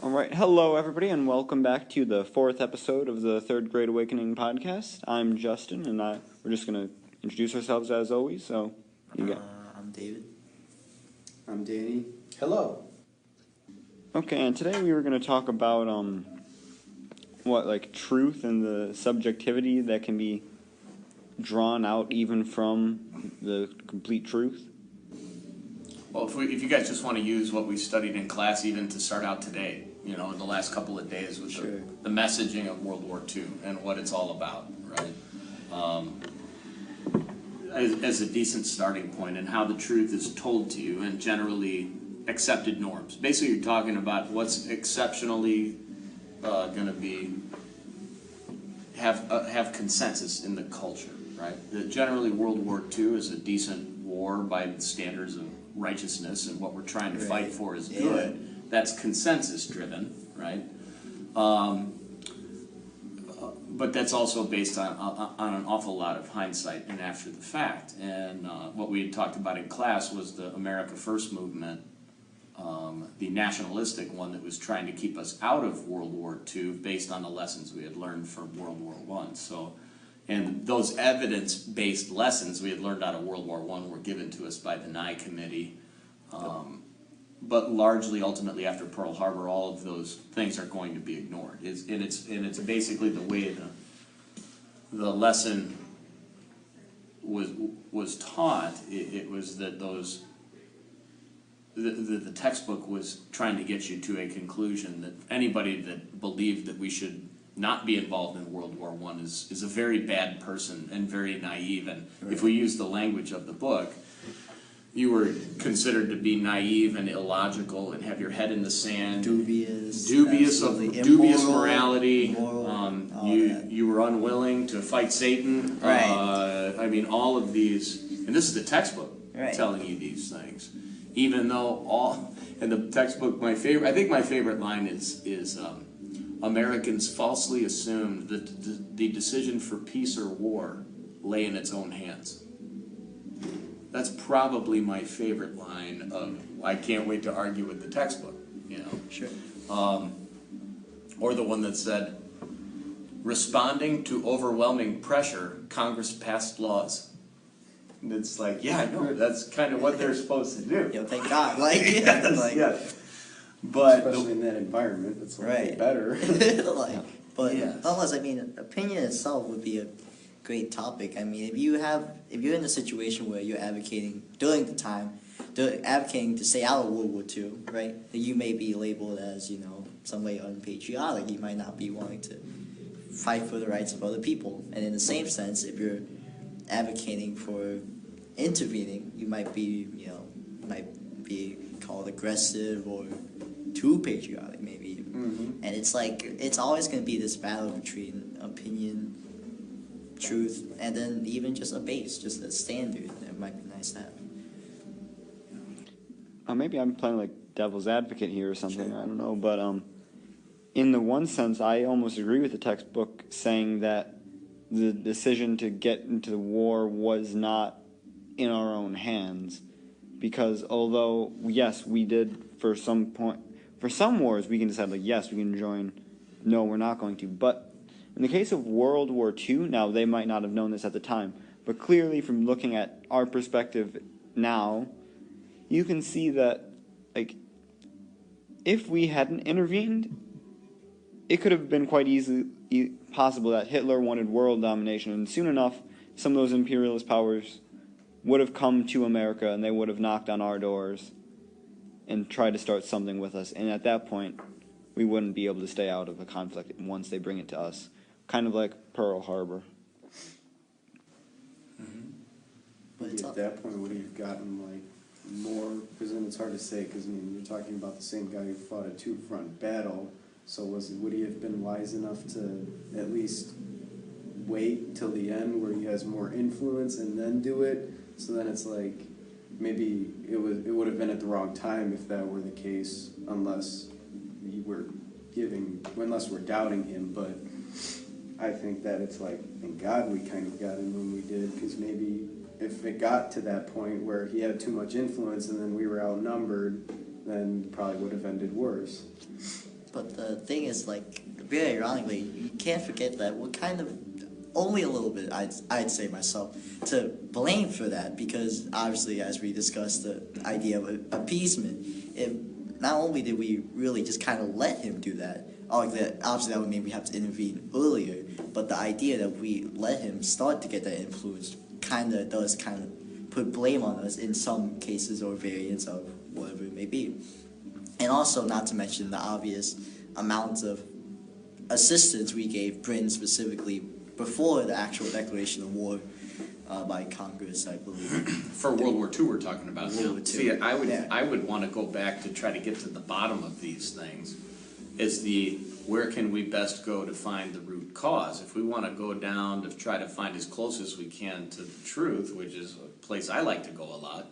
All right, hello everybody, and welcome back to the fourth episode of the Third Grade Awakening podcast. I'm Justin, and we're just going to introduce ourselves as always. So, I'm David. I'm Danny. Hello. Okay, and today we were going to talk about truth and the subjectivity that can be drawn out even from the complete truth. Well, if you guys just want to use what we studied in class even to start out today, in the last couple of days with the messaging of World War II and what it's all about, right? As a decent starting point and how the truth is told to you and generally accepted norms. Basically, you're talking about what's exceptionally going to be have consensus in the culture, right? That generally World War II is a decent war by the standards of righteousness, and what we're trying to fight for is good. That's consensus driven, right? But that's also based on an awful lot of hindsight and after the fact. And what we had talked about in class was the America First movement, the nationalistic one that was trying to keep us out of World War II based on the lessons we had learned from World War I. So, and those evidence-based lessons we had learned out of World War I were given to us by the Nye Committee. But largely, ultimately, after Pearl Harbor, all of those things are going to be ignored. And it's basically the way the lesson was taught. It was that the textbook was trying to get you to a conclusion that anybody that believed that we should not be involved in World War I is a very bad person and very naive. And if we use the language of the book, you were considered to be naive and illogical and have your head in the sand, dubious morality. You were unwilling to fight Satan. Right. All of these, and this is the textbook telling you these things. Even though and the textbook, I think my favorite line is Americans falsely assumed that the decision for peace or war lay in its own hands. That's probably my favorite line of, I can't wait to argue with the textbook, Sure. Or the one that said, responding to overwhelming pressure, Congress passed laws. And it's like, yeah, I know, that's kind of what they're supposed to do. Thank God. But especially in that environment, it's better. Nonetheless, opinion itself would be a great topic. If you're in a situation where you're advocating during the time, advocating to stay out of World War II, right? That you may be labeled as, some way unpatriotic. You might not be wanting to fight for the rights of other people. And in the same sense, if you're advocating for intervening, you might be, might be called aggressive or too patriotic, maybe. Mm-hmm. And it's always going to be this battle between opinion, truth, and then even just a base, just a standard that might be nice to have. Maybe I'm playing like devil's advocate here or something, Sure. I don't know, but in the one sense, I almost agree with the textbook saying that the decision to get into the war was not in our own hands, because although, yes, we did for some wars, we can decide, yes, we can join, no, we're not going to, but in the case of World War II, now they might not have known this at the time, but clearly from looking at our perspective now, you can see that, if we hadn't intervened, it could have been quite easily possible that Hitler wanted world domination, and soon enough, some of those imperialist powers would have come to America, and they would have knocked on our doors and tried to start something with us, and at that point, we wouldn't be able to stay out of a conflict once they bring it to us. Kind of like Pearl Harbor. Mm-hmm. But at that point, would he have gotten more? Because then it's hard to say. Because you're talking about the same guy who fought a two-front battle. So would he have been wise enough to at least wait till the end, where he has more influence, and then do it? So then it's maybe it would have been at the wrong time if that were the case, unless we're doubting him, but I think that it's thank God we kind of got him when we did, because maybe if it got to that point where he had too much influence and then we were outnumbered, then probably would have ended worse. But the thing is, like, very ironically, you can't forget that we're kind of only a little bit, I'd say myself, to blame for that, because obviously, as we discussed, the idea of appeasement, not only did we really just kind of let him do that, obviously that would mean we have to intervene earlier, but the idea that we let him start to get that influence does put blame on us in some cases, or variants of whatever it may be. And also, not to mention the obvious amounts of assistance we gave Britain specifically before the actual declaration of war by Congress, I believe. For World War II we're talking about World now. War II. See, Yeah. I would want to go back to try to get to the bottom of these things. Where can we best go to find the root cause? If we want to go down to try to find as close as we can to the truth, which is a place I like to go a lot,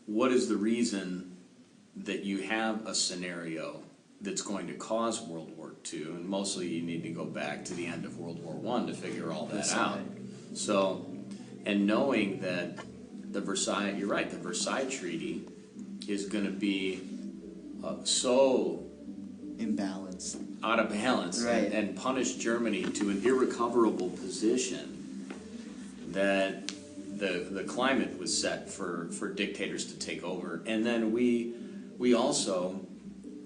what is the reason that you have a scenario that's going to cause World War II? And mostly you need to go back to the end of World War I to figure all that out. So, and knowing that you're right, the Versailles Treaty is going to be so Imbalance. out of balance, Right. and punish Germany to an irrecoverable position that the climate was set for dictators to take over. And then we also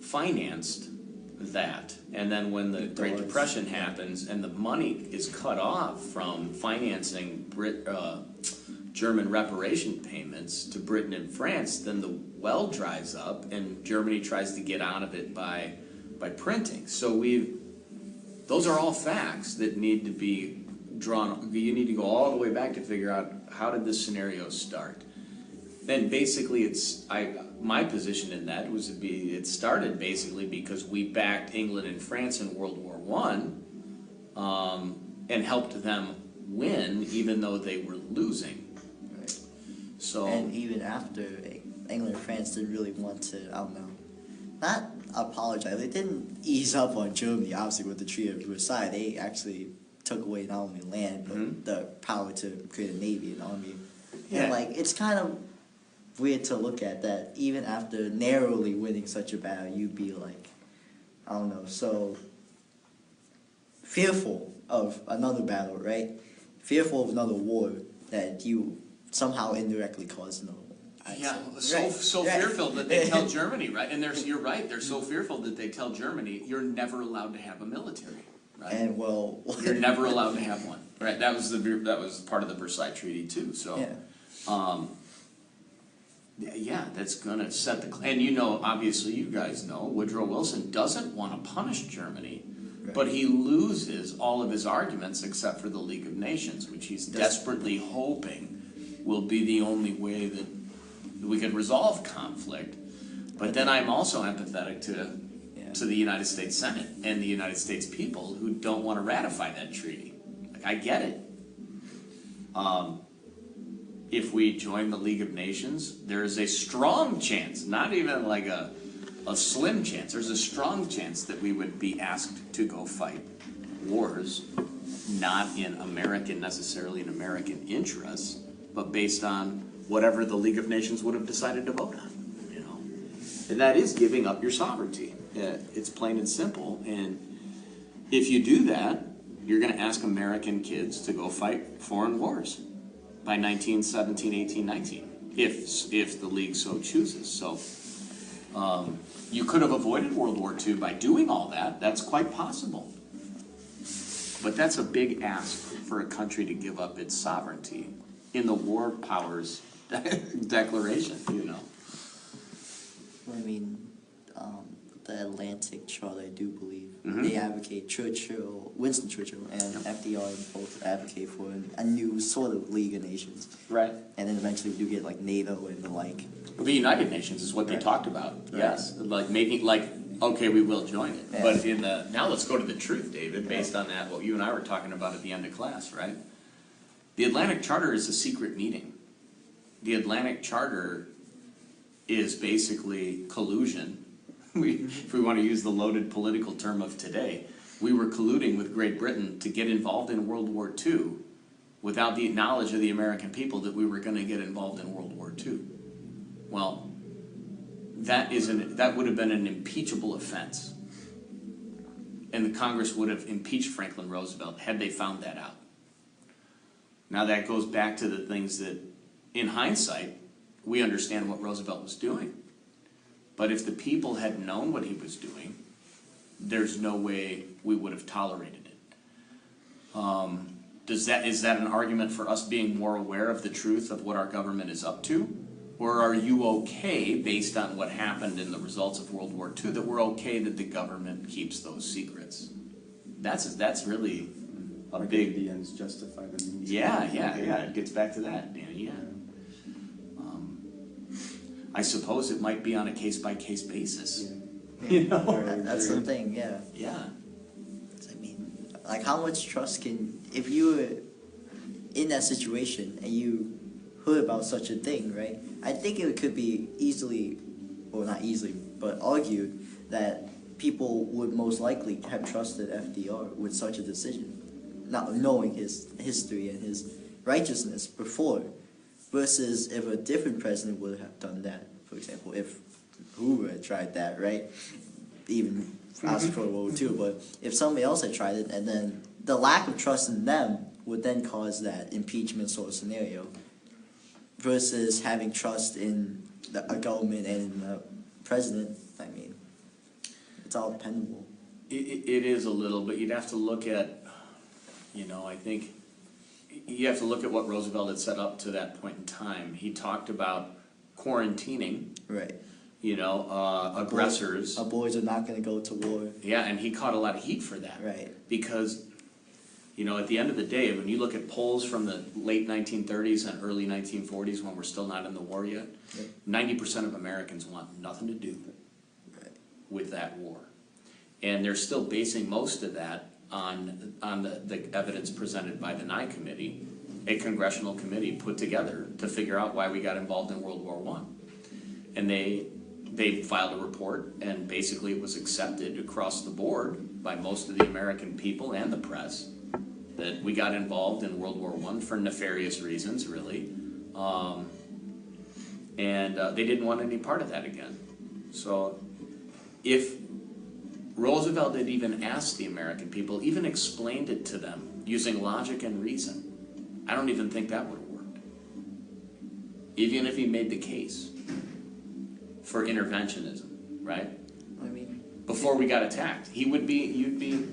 financed that. And then when the Great Depression happens and the money is cut off from financing German reparation payments to Britain and France, then the well dries up and Germany tries to get out of it by printing. So those are all facts that need to be drawn. You need to go all the way back to figure out, how did this scenario start? Then basically my position in that was it started basically because we backed England and France in World War I, and helped them win even though they were losing. Right. So, And even after, England and France didn't really want to, I don't know, not apologize. They didn't ease up on Germany, obviously, with the Treaty of Versailles. They actually took away not only land, but the power to create a navy and army. Yeah. And, like, it's kind of weird to look at that even after narrowly winning such a battle, you'd be like, I don't know, so fearful of another battle, right? Fearful of another war that you somehow indirectly caused another war. yeah, Right. so Right. fearful that they tell Germany, right? And you're right, they're so fearful that they tell Germany, you're never allowed to have a military, right? And well, You're never allowed to have one, right? That was part of the Versailles Treaty too. So, yeah. yeah, that's gonna set and obviously you guys know, Woodrow Wilson doesn't want to punish Germany, but he loses all of his arguments except for the League of Nations, which he's desperately hoping will be the only way that we can resolve conflict. But then I'm also empathetic to the United States Senate and the United States people who don't want to ratify that treaty. Like, I get it. If we join the League of Nations, there is a strong chance, not even like a slim chance, there's a strong chance that we would be asked to go fight wars, not necessarily in American interests, but based on whatever the League of Nations would have decided to vote on, And that is giving up your sovereignty. It's plain and simple. And if you do that, you're going to ask American kids to go fight foreign wars by 1917, 18, 19, if the League so chooses. So you could have avoided World War II by doing all that. That's quite possible. But that's a big ask for a country to give up its sovereignty in the War Powers Declaration, I mean, the Atlantic Charter, I do believe, they advocate Winston Churchill and FDR both advocate for a new sort of League of Nations. Right. And then eventually we do get like NATO and the like. The United Nations is what they talked about. Right. Yes. Like okay, we will join it. Yeah. But now let's go to the truth, David, based on that, what you and I were talking about at the end of class, right? The Atlantic Charter is a secret meeting. The Atlantic Charter is basically collusion. If we want to use the loaded political term of today, we were colluding with Great Britain to get involved in World War II without the knowledge of the American people that we were going to get involved in World War II. Well, that would have been an impeachable offense. And the Congress would have impeached Franklin Roosevelt had they found that out. Now that goes back to the things that, in hindsight, we understand what Roosevelt was doing. But if the people had known what he was doing, there's no way we would have tolerated it. Is that an argument for us being more aware of the truth of what our government is up to? Or are you okay, based on what happened in the results of World War II, that we're okay that the government keeps those secrets? That's really a like big... the ends justify the means. Yeah, it gets back to that, Danny, yeah. I suppose it might be on a case-by-case basis. Yeah. You know? That's the thing, yeah. Yeah. I mean, like, how much trust can, if you were in that situation and you heard about such a thing, right? I think it could be easily, or not easily, but argued that people would most likely have trusted FDR with such a decision, not knowing his history and his righteousness before, versus if a different president would have done that. For example, if Hoover had tried that, right? Even after World War II, but if somebody else had tried it, and then the lack of trust in them would then cause that impeachment sort of scenario, versus having trust in a government and in the president. I mean, it's all dependable. It is a little, but you'd have to look at, I think you have to look at what Roosevelt had set up to that point in time. He talked about quarantining, Right. Aggressors. Our boys are not going to go to war. Yeah, and he caught a lot of heat for that. Right. Because, at the end of the day, when you look at polls from the late 1930s and early 1940s, when we're still not in the war yet, 90% of Americans want nothing to do with that war. And they're still basing most of that on the evidence presented by the Nye Committee, a congressional committee put together to figure out why we got involved in World War I. And they filed a report, and basically it was accepted across the board by most of the American people and the press that we got involved in World War I for nefarious reasons, really. And they didn't want any part of that again. So if Roosevelt had even asked the American people, even explained it to them using logic and reason, I don't even think that would have worked. Even if he made the case for interventionism, right? I mean, before we got attacked, you'd be.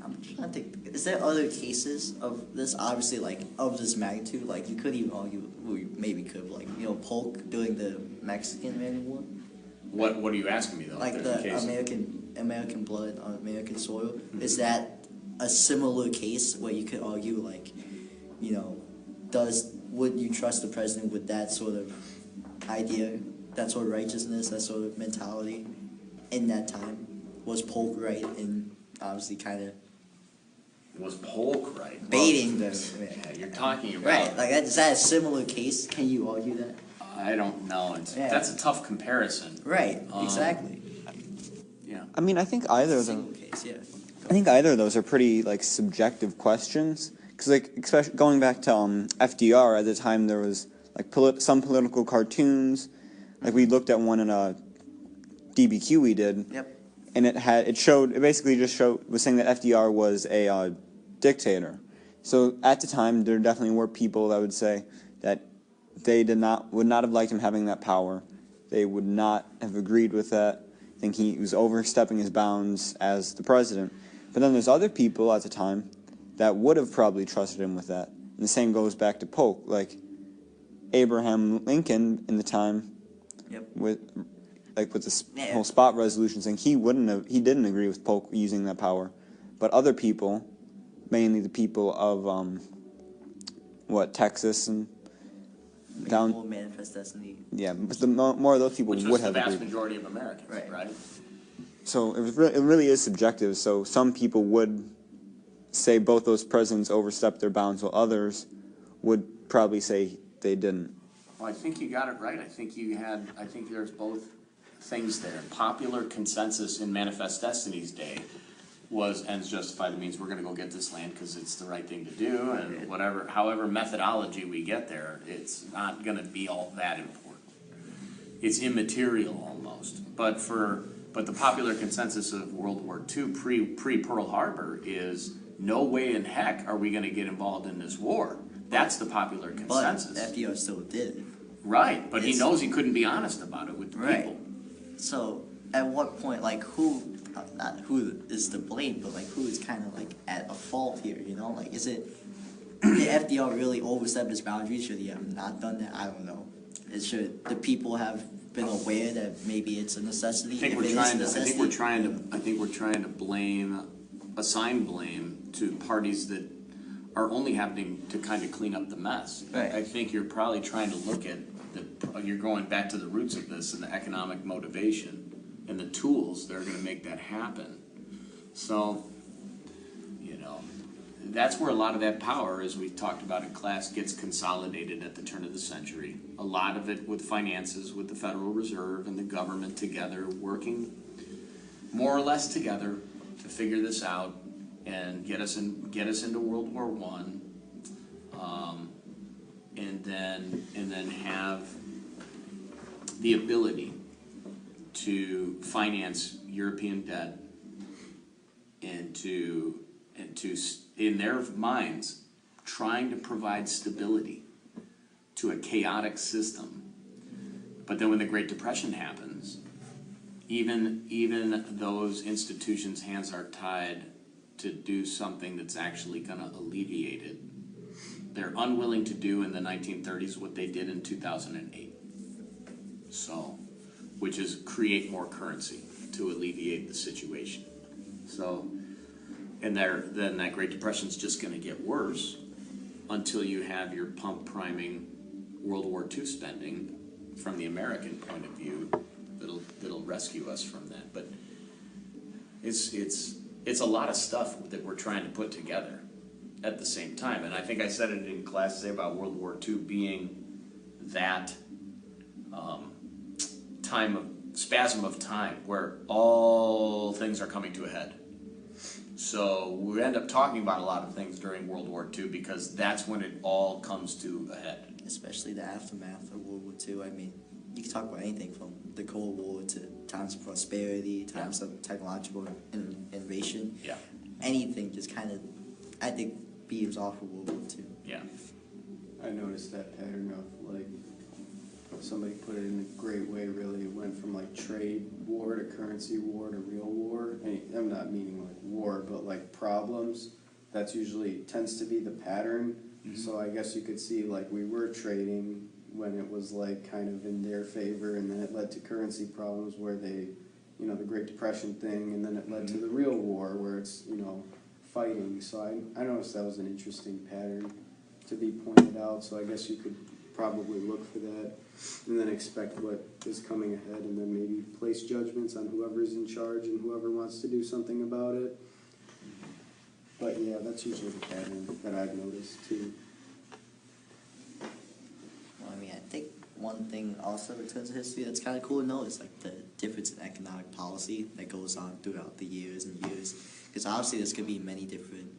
I'm trying to think. Is there other cases of this? Obviously, like of this magnitude. Like you could even argue, we maybe could, like Polk during the Mexican-American War. What are you asking me though? Like the American blood on American soil. Mm-hmm. Is that a similar case where you could argue, like, would you trust the president with that sort of idea, that sort of righteousness, that sort of mentality in that time? Was Polk right in obviously kind of... Was Polk right? Baiting them. Yeah, you're talking about... Right, like is that a similar case? Can you argue that? I don't know. That's a tough comparison. Right, exactly. Yeah. I mean, I think either of them... Case, yeah. I think either of those are pretty, subjective questions. Because, especially going back to FDR, at the time there was, some political cartoons. We looked at one in a DBQ we did. Yep. And it basically just was saying that FDR was a dictator. So at the time, there definitely were people that would say that they would not have liked him having that power. They would not have agreed with that. I think he was overstepping his bounds as the president. But then there's other people at the time that would have probably trusted him with that. And the same goes back to Polk. Like Abraham Lincoln in the time, with the whole spot resolution thing, he didn't agree with Polk using that power. But other people, mainly the people of Texas and down Manifest Destiny. Yeah, but more of those people would have agreed. Which was the vast majority of Americans, right? So it really is subjective. So some people would say both those presidents overstepped their bounds, while others would probably say they didn't. Well, I think you got it right. I think there's both things there. Popular consensus in Manifest Destiny's day was ends justify the means. We're going to go get this land because it's the right thing to do, and however methodology we get there, it's not going to be all that important. it's immaterial almost. But the popular consensus of World War II pre Pearl Harbor is no way in heck are we going to get involved in this war. That's the popular consensus. But FDR still did it. Right, but he knows he couldn't be honest about it with the people. So at what point, like, not who is to blame, but like who is kind of like at a fault here, you know? Like, is it, did FDR really overstep his boundaries? Should he have not done that? I don't know. Should the people have been aware that maybe it's a necessity? I think we're trying to assign blame to parties that are only having to kind of clean up the mess. Right. I think you're probably trying to look at you're going back to the roots of this and the economic motivation and the tools that are going to make that happen. So, you know, that's where a lot of that power, as we talked about in class, gets consolidated at the turn of the century. A lot of it with finances, with the Federal Reserve and the government together, working more or less together to figure this out and get us into World War I, and then have the ability to finance European debt and to in their minds trying to provide stability to a chaotic system. But then when the Great Depression happens, even those institutions' hands are tied to do something that's actually going to alleviate it. They're unwilling to do in the 1930s what they did in 2008. So, which is create more currency to alleviate the situation. So, and then that Great Depression's just going to get worse until you have your pump priming World War II spending from the American point of view that'll rescue us from that. But it's a lot of stuff that we're trying to put together at the same time. And I think I said it in class today about World War II being that spasm of time where all things are coming to a head. So we end up talking about a lot of things during World War II because that's when it all comes to a head. Especially the aftermath of World War II. I mean, you can talk about anything from the Cold War to times of prosperity, times of technological innovation. Yeah. Anything just kind of, I think, beams off of World War II. Yeah. I noticed that pattern of, like, somebody put it in a great way, really. It went from, like, trade war to currency war to real war. And I'm not meaning, like, war, but, like, problems. That's usually tends to be the pattern. Mm-hmm. So I guess you could see, like, we were trading when it was, like, kind of in their favor, and then it led to currency problems where they, you know, the Great Depression thing, and then it led to the real war where it's, you know, fighting. So I noticed that was an interesting pattern to be pointed out, so I guess you could probably look for that and then expect what is coming ahead and then maybe place judgments on whoever's in charge and whoever wants to do something about it. But yeah, that's usually the pattern that I've noticed too. Well, I mean, I think one thing also in terms of history that's kind of cool to know is like the difference in economic policy that goes on throughout the years and years. Because obviously there's going to be many different,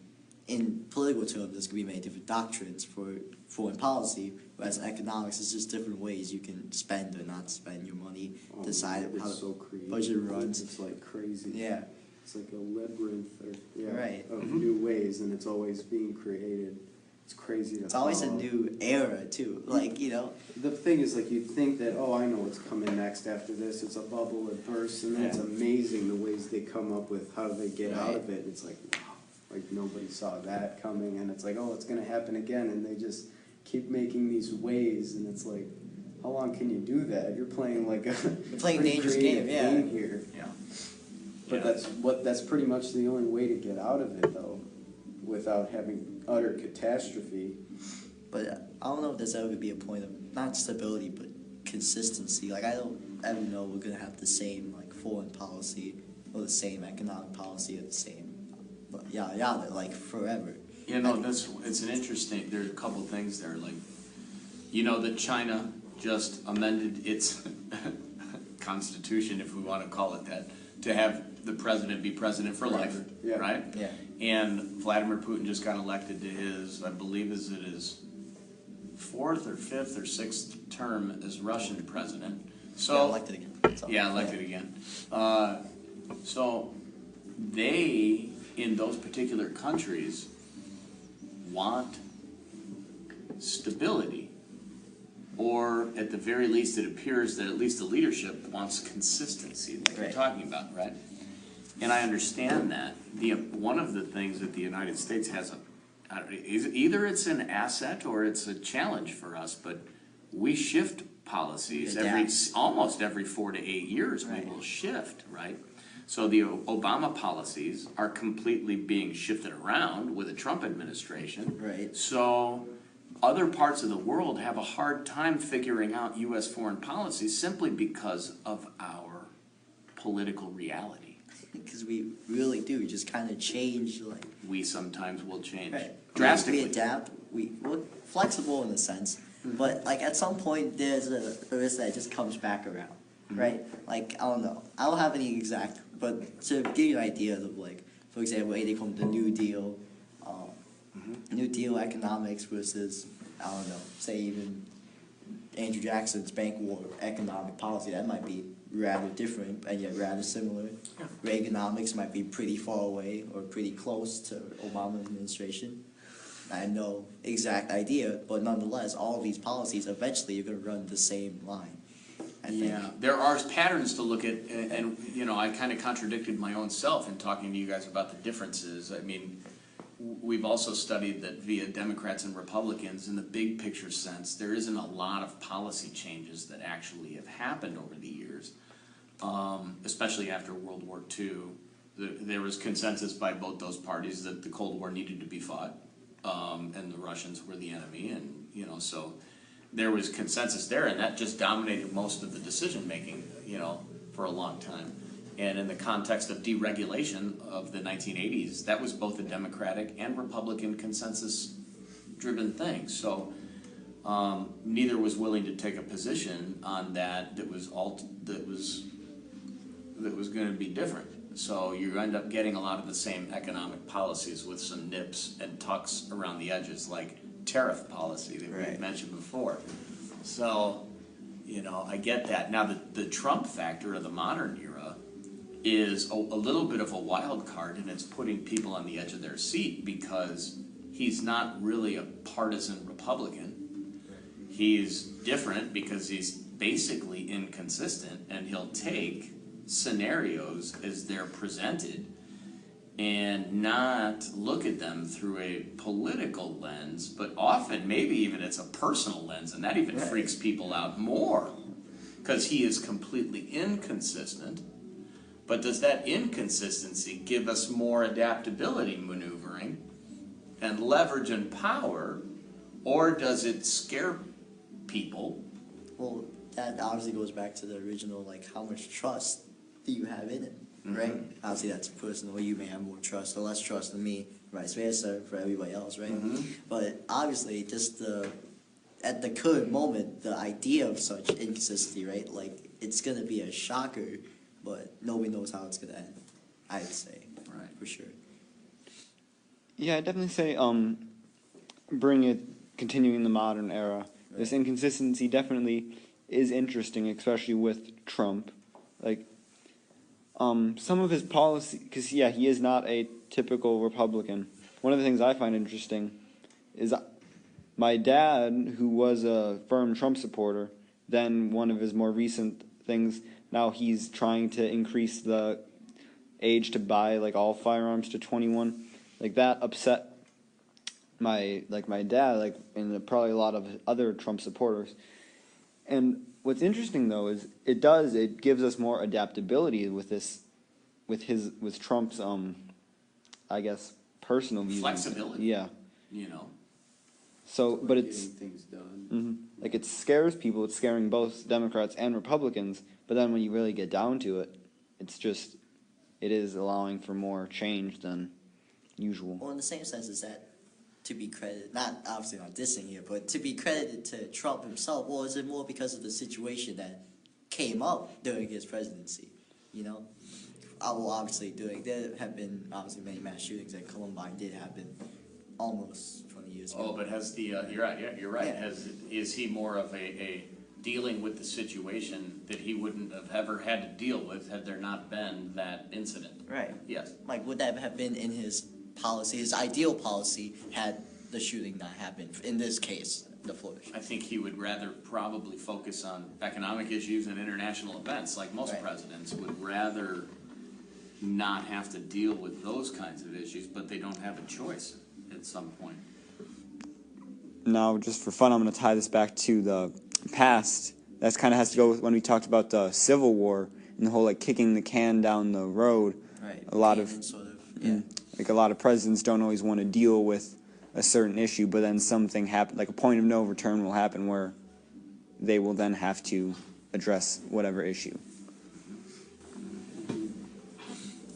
in political terms, there's going to be many different doctrines for foreign policy, whereas in economics, it's just different ways you can spend or not spend your money, decide how the budget runs. It's like crazy. Yeah. It's like a labyrinth Right. of new ways, and it's always being created. It's crazy to It's always a follow. new era, too. Like, you know. The thing is, like, you'd think that, oh, I know what's coming next after this. It's a bubble, it bursts, and then it's amazing the ways they come up with how they get out of it. It's like, wow, like nobody saw that coming, and it's like, oh, it's going to happen again, and they just keep making these ways, and it's like, how long can you do that? You're playing like a dangerous game, game here. Yeah. But that's pretty much the only way to get out of it, though, without having utter catastrophe. But I don't know if there's ever going to be a point of, not stability, but consistency. Like, I don't ever know we're going to have the same, like, foreign policy, or the same economic policy, or the same, like, forever. You know, it's an interesting, there's a couple things there, like, you know that China just amended its constitution, if we want to call it that, to have the president be president for life, right? Yeah. And Vladimir Putin just got elected to his, I believe, is it his 4th or 5th or 6th term as Russian president. So elected again. That's all. yeah, elected again. So they, in those particular countries, want stability, or at the very least, it appears that at least the leadership wants consistency, like you're Right. talking about, right? And I understand that. One of the things that the United States has either it's an asset or it's a challenge for us, but we shift policies almost every 4 to 8 years. Right. We will shift, right? So the Obama policies are completely being shifted around with the Trump administration. Right. So other parts of the world have a hard time figuring out U.S. foreign policy simply because of our political reality. Because we really do just kind of change, like, We sometimes will change drastically. drastically. We adapt. We're flexible in a sense, but like at some point there's a risk that just comes back around, right? Like I don't know. I don't have any exact, but to give you an idea of like, for example, they call the New Deal, New Deal economics versus I don't know, say even Andrew Jackson's bank war economic policy. That might be rather different and yet rather similar. Yeah. Reaganomics might be pretty far away or pretty close to Obama administration. I have no exact idea, but nonetheless, all of these policies eventually are going to run the same line. I think. Yeah, there are patterns to look at, and you know, I kind of contradicted my own self in talking to you guys about the differences. I mean, we've also studied that via Democrats and Republicans, in the big picture sense, there isn't a lot of policy changes that actually have happened over the years, especially after World War II. There was consensus by both those parties that the Cold War needed to be fought, and the Russians were the enemy, and you know, so there was consensus there, and that just dominated most of the decision making, you know, for a long time. And in the context of deregulation of the 1980s, that was both a Democratic and Republican consensus-driven thing. So neither was willing to take a position on that was going to be different. So you end up getting a lot of the same economic policies with some nips and tucks around the edges, like tariff policy that we mentioned before. So, you know, I get that. Now, the Trump factor of the modern era is a little bit of a wild card, and it's putting people on the edge of their seat because he's not really a partisan Republican. He's different because he's basically inconsistent, and he'll take scenarios as they're presented and not look at them through a political lens, but often maybe even it's a personal lens, and that even freaks people out more because he is completely inconsistent. But does that inconsistency give us more adaptability maneuvering and leverage and power, or does it scare people? Well, that obviously goes back to the original, like, how much trust do you have in it, right? Obviously, that's personal. You may have more trust or less trust than me, vice versa for everybody else, right? But obviously, just at the current moment, the idea of such inconsistency, right? Like, it's going to be a shocker, but nobody knows how it's going to end, I'd say, for sure. Yeah, I'd definitely say continuing the modern era. This inconsistency definitely is interesting, especially with Trump. Like, some of his policy, because he is not a typical Republican. One of the things I find interesting is my dad, who was a firm Trump supporter, then one of his more recent things, now he's trying to increase the age to buy like all firearms to 21. Like that upset my dad, like, and probably a lot of other Trump supporters. And what's interesting though is it gives us more adaptability with Trump's I guess personal views. Flexibility. Yeah. You know. So, but it's getting things done. like it scares people. It's scaring both Democrats and Republicans. But then when you really get down to it, it is allowing for more change than usual. Well, in the same sense as that, to be credited, obviously not dissing here, but to be credited to Trump himself, well, is it more because of the situation that came up during his presidency, you know? Well, obviously, there have been obviously many mass shootings, and Columbine did happen almost 20 years ago. Oh, but has the you're right. Yeah, you're right. Yeah. Is he more of a dealing with the situation that he wouldn't have ever had to deal with had there not been that incident. Right. Yes. Like, would that have been in his policy, his ideal policy, had the shooting not happened? In this case, the Florida shooting. I think he would rather probably focus on economic issues and international events, like most Right. presidents would rather not have to deal with those kinds of issues, but they don't have a choice at some point. Now, just for fun, I'm going to tie this back to the past. That kind of has to go with when we talked about the Civil War and the whole like kicking the can down the road. Right. A lot of sort of, yeah. like a lot of presidents don't always want to deal with a certain issue, but then something happen, like a point of no return will happen where they will then have to address whatever issue.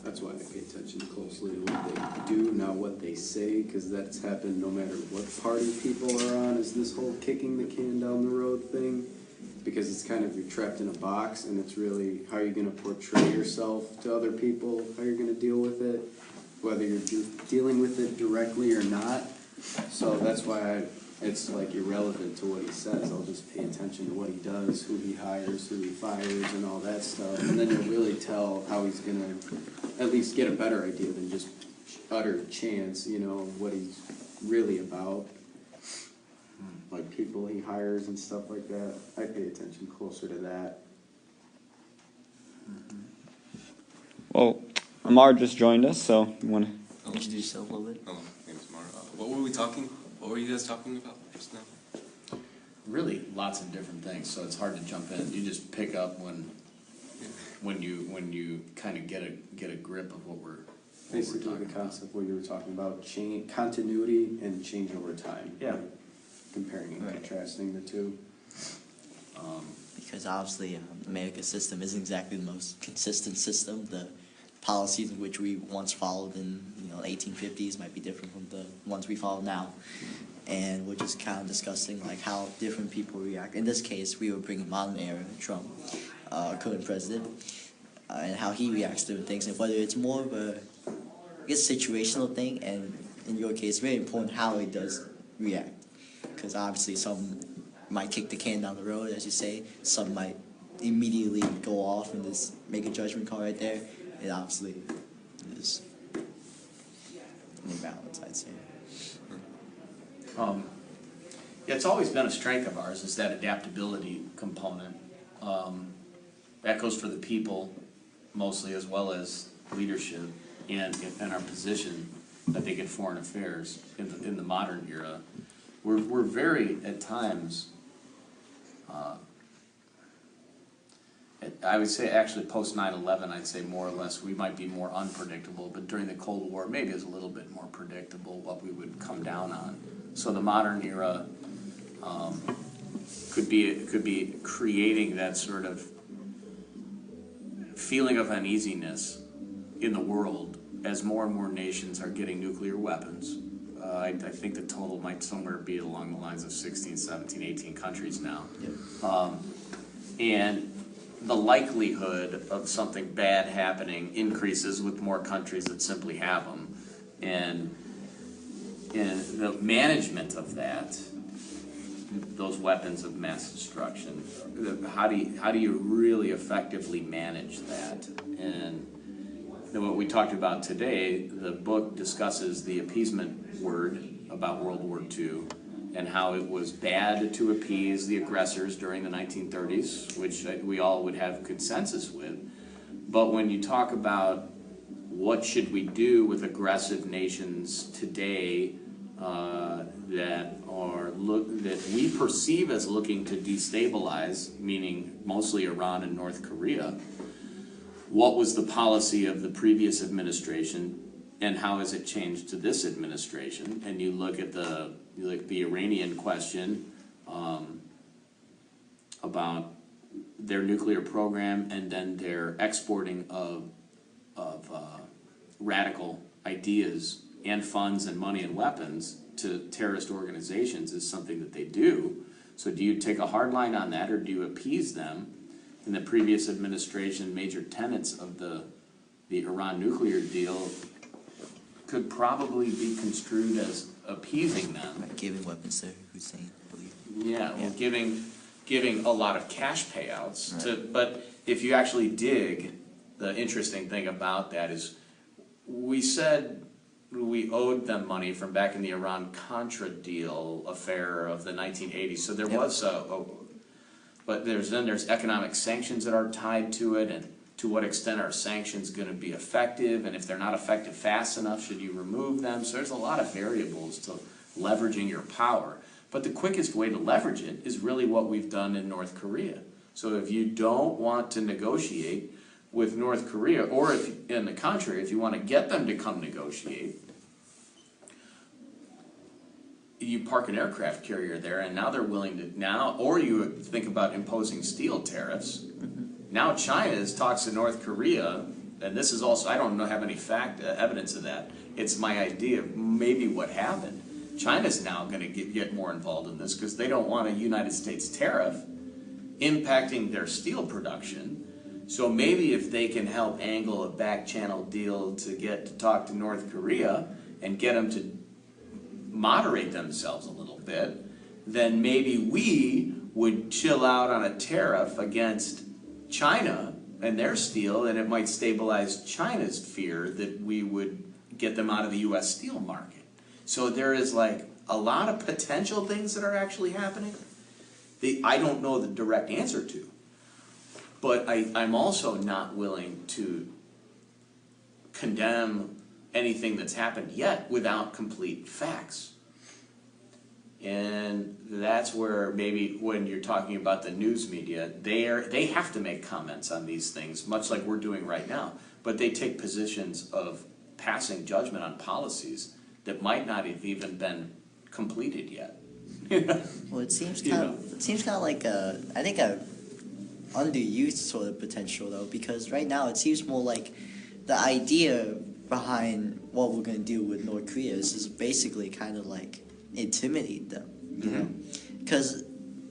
That's why I pay attention closely to what they do, not what they say, because that's happened no matter what party people are on, is this whole kicking the can down the road thing. Because it's kind of, you're trapped in a box, and it's really how you're going to portray yourself to other people, how you're going to deal with it, whether you're dealing with it directly or not. So that's why it's like irrelevant to what he says. I'll just pay attention to what he does, who he hires, who he fires, and all that stuff. And then you'll really tell how he's going to at least get a better idea than just utter chance, you know, what he's really about. Like people he hires and stuff like that. I pay attention closer to that. Well, Amar just joined us, so you want to Introduce yourself a little bit. Hello, my name is Mara. What were you guys talking about just now? Really, lots of different things, so it's hard to jump in. You just pick up when you kind of get a grip of what we're Basically talking the concept what you were talking about, continuity and change over time. Yeah. Like comparing and Right. contrasting the two. Because obviously, America's system isn't exactly the most consistent system. The policies in which we once followed in 1850s might be different from the ones we follow now. And we're just kind of discussing like how different people react. In this case, we were bringing modern era Trump, our current president, and how he reacts to different things, and whether it's more of a, I guess, situational thing, and in your case, very important how he does react. Because obviously some might kick the can down the road, as you say. Some might immediately go off and just make a judgment call right there. It obviously is an imbalance, I'd say. Yeah, it's always been a strength of ours, is that adaptability component. That goes for the people mostly, as well as leadership and our position that they get foreign affairs in the modern era. We're very, at times, I would say actually post 9/11, I'd say more or less we might be more unpredictable, but during the Cold War maybe it's a little bit more predictable what we would come down on. So the modern era could be creating that sort of feeling of uneasiness in the world as more and more nations are getting nuclear weapons. I think the total might somewhere be along the lines of 16, 17, 18 countries now. Yep. And the likelihood of something bad happening increases with more countries that simply have them. And the management of that, those weapons of mass destruction, how do you really effectively manage that? And what we talked about today, the book discusses the appeasement word about World War II and how it was bad to appease the aggressors during the 1930s, which we all would have consensus with. But when you talk about what should we do with aggressive nations today that we perceive as looking to destabilize, meaning mostly Iran and North Korea, what was the policy of the previous administration and how has it changed to this administration? And you look at the Iranian question about their nuclear program and then their exporting of radical ideas and funds and money and weapons to terrorist organizations is something that they do. So do you take a hard line on that, or do you appease them? In the previous administration, major tenets of the Iran nuclear deal could probably be construed as appeasing them. Right, giving weapons to Hussein, I believe. Yeah, well, giving a lot of cash payouts to, but if you actually dig, the interesting thing about that is we said we owed them money from back in the Iran-Contra deal affair of the 1980s. So there was but there's economic sanctions that are tied to it, and to what extent are sanctions going to be effective, and if they're not effective fast enough, should you remove them? So there's a lot of variables to leveraging your power. But the quickest way to leverage it is really what we've done in North Korea. So if you don't want to negotiate with North Korea, or if, in the contrary, if you want to get them to come negotiate, you park an aircraft carrier there, and now they're willing to, or you think about imposing steel tariffs. Now China talks to North Korea, and this is also, I don't have any evidence of that. It's my idea of maybe what happened. China's now going to get more involved in this because they don't want a United States tariff impacting their steel production. So maybe if they can help angle a back channel deal to get to talk to North Korea and get them to moderate themselves a little bit, then maybe we would chill out on a tariff against China and their steel, and it might stabilize China's fear that we would get them out of the U.S. steel market. So there is like a lot of potential things that are actually happening that I don't know the direct answer to. But I'm also not willing to condemn anything that's happened yet without complete facts. And that's where maybe when you're talking about the news media, they have to make comments on these things, much like we're doing right now. But they take positions of passing judgment on policies that might not have even been completed yet. Well, it seems kind of like a underused sort of potential though, because right now it seems more like the idea behind what we're going to do with North Korea is basically kind of like intimidate them, you know, because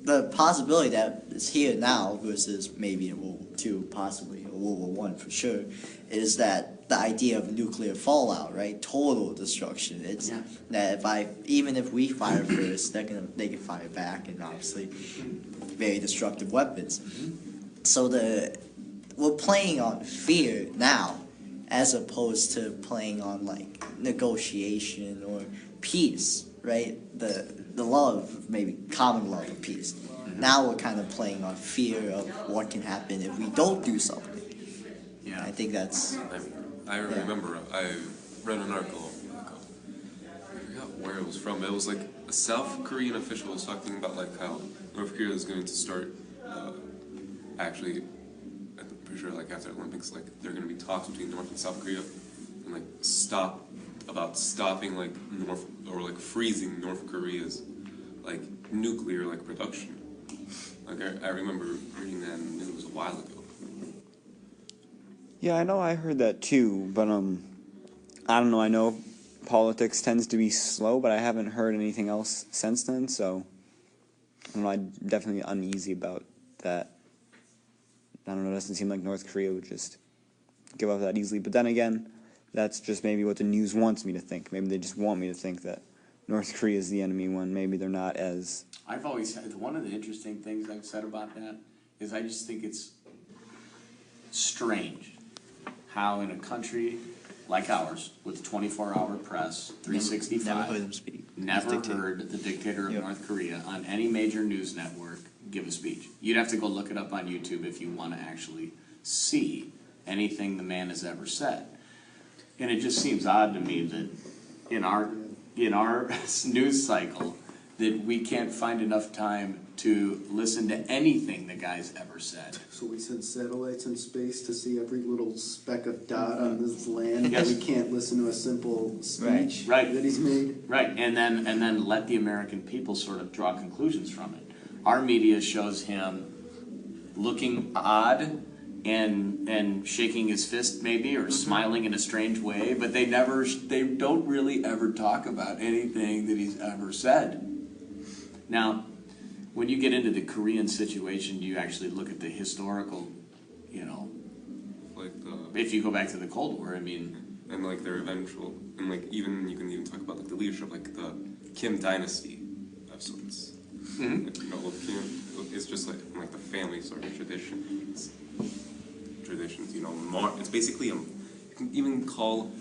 the possibility that is here now versus maybe in World War II, possibly, or World War I for sure, is that the idea of nuclear fallout, right? Total destruction. It's that even if we fire first, they can fire back, and obviously very destructive weapons. So we're playing on fear now, as opposed to playing on like negotiation or peace, right? The love, maybe common love of peace. Now we're kind of playing on fear of what can happen if we don't do something. Yeah, I think that's. I remember I read an article. I forgot where it was from. It was like a South Korean official was talking about like how North Korea is going to start. Actually, I'm pretty sure like after the Olympics, like there are going to be talks between North and South Korea, and like stopping like North or like freezing North Korea's like nuclear like production. Like I remember reading that in the news a while ago. Yeah, I know I heard that too, but I don't know. I know politics tends to be slow, but I haven't heard anything else since then, so I don't know. I'm definitely uneasy about that. I don't know, it doesn't seem like North Korea would just give up that easily. But then again, that's just maybe what the news wants me to think. Maybe they just want me to think that North Korea is the enemy when maybe they're not as... I've always said, one of the interesting things I've said about that is I just think it's strange how in a country like ours, with a 24-hour press, 365, Never heard him speak. Never heard the dictator of North Korea on any major news network give a speech. You'd have to go look it up on YouTube if you want to actually see anything the man has ever said. And it just seems odd to me that in our news cycle that we can't find enough time to listen to anything the guy's ever said. So we send satellites in space to see every little speck of dot on this land, but we can't listen to a simple speech that he's made. Right, and then let the American people sort of draw conclusions from it. Our media shows him looking odd and shaking his fist maybe, or smiling in a strange way, but they don't really ever talk about anything that he's ever said. Now, when you get into the Korean situation, do you actually look at the historical, like if you go back to the Cold War, I mean, and like their eventual, and like even you can even talk about like the leadership, like the Kim dynasty of sorts. Mm-hmm. You know, it's just like the family sort of traditions. You know, it's basically you can even call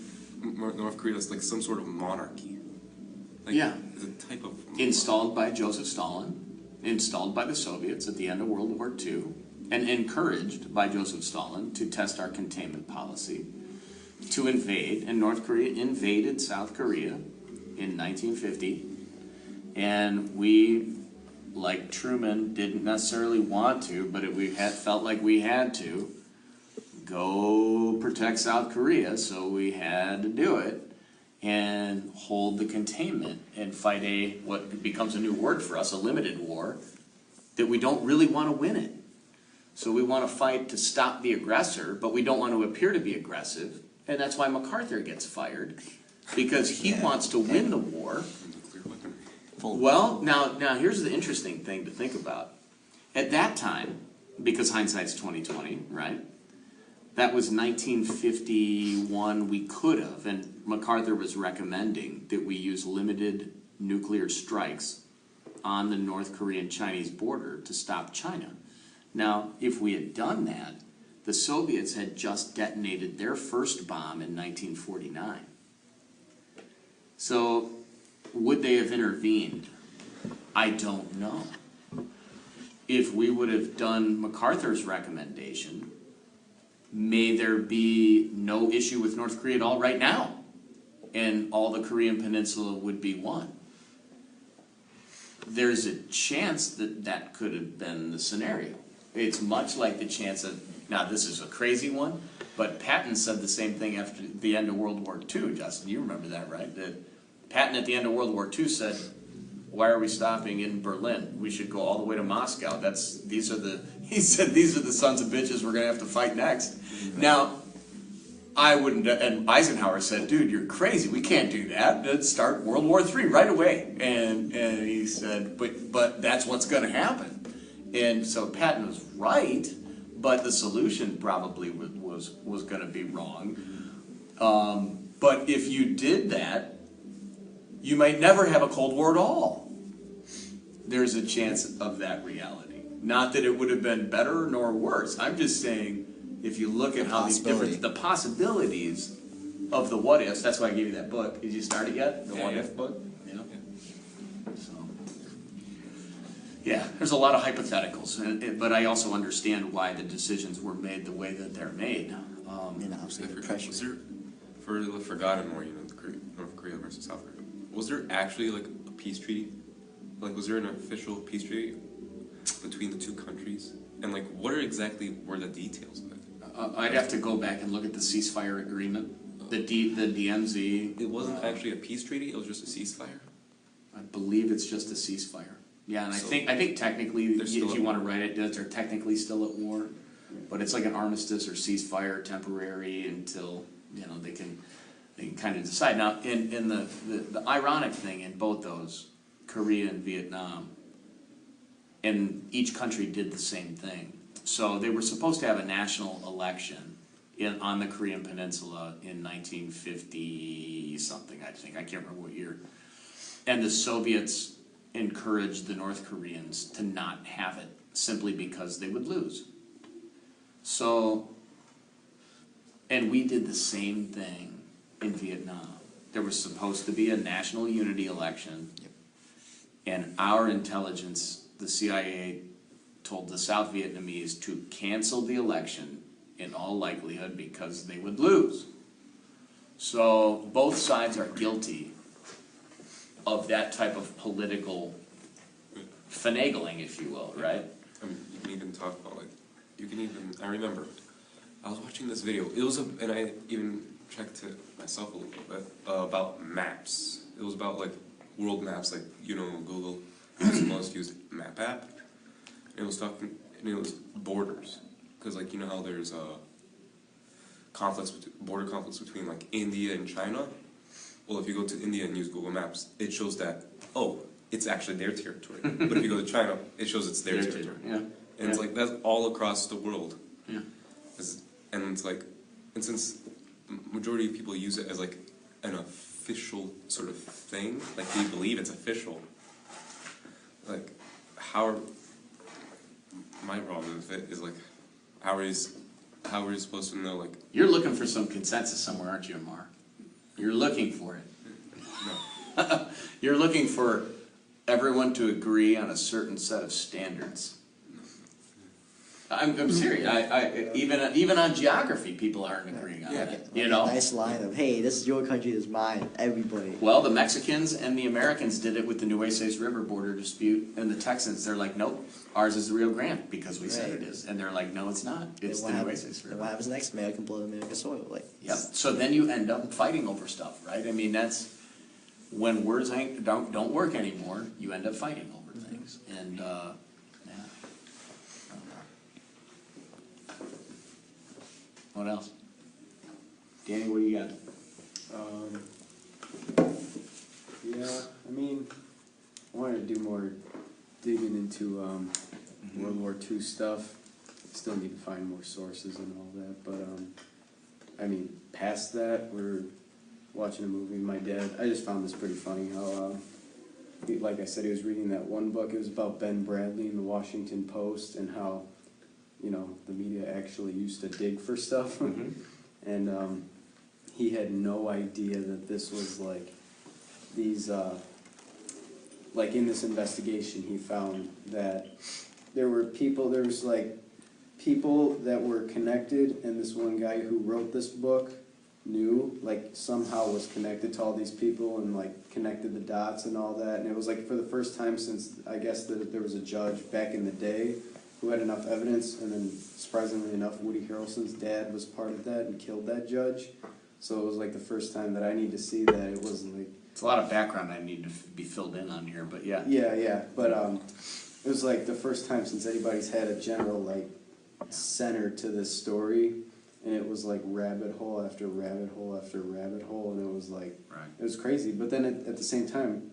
North Korea as like some sort of monarchy. Like, Yeah. it's a type of Installed by Joseph Stalin, installed by the Soviets at the end of World War II, and encouraged by Joseph Stalin to test our containment policy, to invade, and North Korea invaded South Korea in 1950, and we, like Truman, didn't necessarily want to, but we had felt like we had to go protect South Korea, so we had to do it and hold the containment and fight what becomes a new word for us, a limited war, that we don't really want to win it. So we want to fight to stop the aggressor, but we don't want to appear to be aggressive, and that's why MacArthur gets fired, because he wants to win the war. nuclear weapon. Well, now here's the interesting thing to think about. At that time, because hindsight's 20/20, right? That was 1951, we could have, and MacArthur was recommending that we use limited nuclear strikes on the North Korean-Chinese border to stop China. Now, if we had done that, the Soviets had just detonated their first bomb in 1949. So, would they have intervened? I don't know. If we would have done MacArthur's recommendation, may there be no issue with North Korea at all right now, and all the Korean Peninsula would be won. There's a chance that that could have been the scenario. It's much like the chance of, now this is a crazy one, but Patton said the same thing after the end of World War II, Justin, you remember that, right? That Patton at the end of World War II said, why are we stopping in Berlin? We should go all the way to Moscow. He said, these are the sons of bitches we're going to have to fight next. Now, I wouldn't, and Eisenhower said, dude, you're crazy. We can't do that. Let's start World War III right away. And he said, but that's what's going to happen. And so Patton was right, but the solution probably was going to be wrong. But if you did that, you might never have a Cold War at all. There's a chance of that reality. Not that it would have been better nor worse. I'm just saying, if you look at how the possibilities of the what ifs, that's why I gave you that book. Did you start it yet? The what if book? Yeah. So, yeah, there's a lot of hypotheticals, but I also understand why the decisions were made the way that they're made. And obviously the pressure. Was there, for the Forgotten War, you know, North Korea versus South Korea, was there actually like a peace treaty? Like, was there an official peace treaty between the two countries? And like, what exactly were the details of it? I'd have to go back and look at the ceasefire agreement, the DMZ. It wasn't actually a peace treaty; it was just a ceasefire. I believe it's just a ceasefire. Yeah, and I think technically, if you want to write it, they're technically still at war, but it's like an armistice or ceasefire, temporary until they can kind of decide. Now, in the ironic thing in both those, Korea and Vietnam, and each country did the same thing. So they were supposed to have a national election on the Korean Peninsula in 1950 something, I think. I can't remember what year. And the Soviets encouraged the North Koreans to not have it simply because they would lose. So, and we did the same thing in Vietnam. There was supposed to be a national unity election, and our intelligence, the CIA, told the South Vietnamese to cancel the election in all likelihood because they would lose. So both sides are guilty of that type of political finagling, if you will, right? I mean, you can even talk about I remember, I was watching this video, and I even checked it myself a little bit, about maps. It was about like world maps, like, Google is the most used map app. And it was borders. Because like, how there's border conflicts between like India and China? Well, if you go to India and use Google Maps, it shows that, it's actually their territory. But if you go to China, it shows it's their territory. Yeah. And it's like, that's all across the world. Yeah. And it's like, and since the majority of people use it as like an official sort of thing, like they believe it's official, like, how are, my problem with it is like, how are you supposed to know, like, You're looking for some consensus somewhere, aren't you, Amar? You're looking for it. no. You're looking for everyone to agree on a certain set of standards. I'm serious. Even on geography, people aren't agreeing on it. You know. Nice line of, hey, this is your country, this is mine. Everybody. Well, the Mexicans and the Americans did it with the Nueces River border dispute, and the Texans, they're like, nope, ours is the Rio Grande because we said it is, and they're like, no, it's not. It's the Nueces Then River. what happens next? American blood, American soil. Like, Yep. So then you end up fighting over stuff, right? I mean, that's when words don't work anymore. You end up fighting over things, and yeah. I don't know. What else? Danny, what do you got? Yeah, I mean, I wanted to do more digging into World War II stuff. Still need to find more sources and all that, but I mean, past that, we're watching a movie. My dad, I just found this pretty funny. How, like I said, he was reading that one book. It was about Ben Bradlee in the Washington Post and how, you know, the media actually used to dig for stuff, and he had no idea that this was like these. Like in this investigation, he found that there were people. There was like people that were connected, and this one guy who wrote this book knew, like, somehow was connected to all these people and like connected the dots and all that. And it was like for the first time since, I guess, that there was a judge back in the day who had enough evidence, and then surprisingly enough, Woody Harrelson's dad was part of that and killed that judge. So it was like the first time that I need to see that it wasn't like. It's a lot of background I need to be filled in on here, but yeah. Yeah, but it was like the first time since anybody's had a general like center to this story, and it was like rabbit hole after rabbit hole after rabbit hole, and it was like, Right. it was crazy. But then at the same time,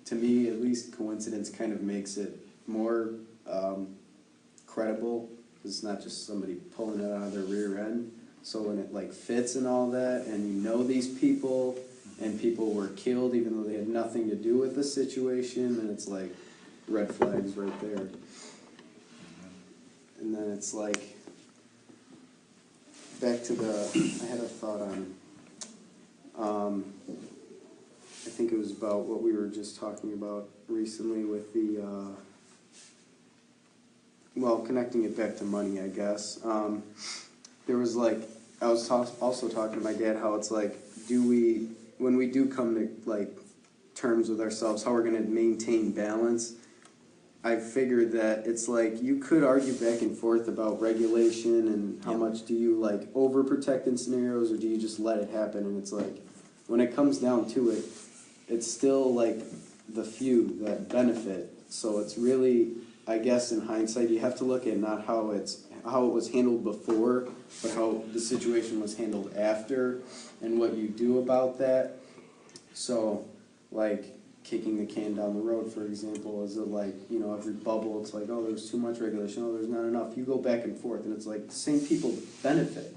to me at least, coincidence kind of makes it more credible, because it's not just somebody pulling it out of their rear end. So when it like fits and all that, and you know these people, and people were killed even though they had nothing to do with the situation, and it's like red flags right there. And then it's like, back to I had a thought on, I think it was about what we were just talking about recently with the, well, connecting it back to money, I guess. There was like, I was also talking to my dad how it's like, when we do come to like terms with ourselves, how we're going to maintain balance. I figured that it's like you could argue back and forth about regulation and how much do you like overprotect in scenarios, or do you just let it happen. And it's like when it comes down to it, it's still like the few that benefit. So it's really, I guess in hindsight, you have to look at not how it was handled before, but how the situation was handled after, and what you do about that. So, like, kicking the can down the road, for example, is it like, you know, every bubble, it's like, oh, there's too much regulation, oh, there's not enough. You go back and forth, and it's like the same people benefit.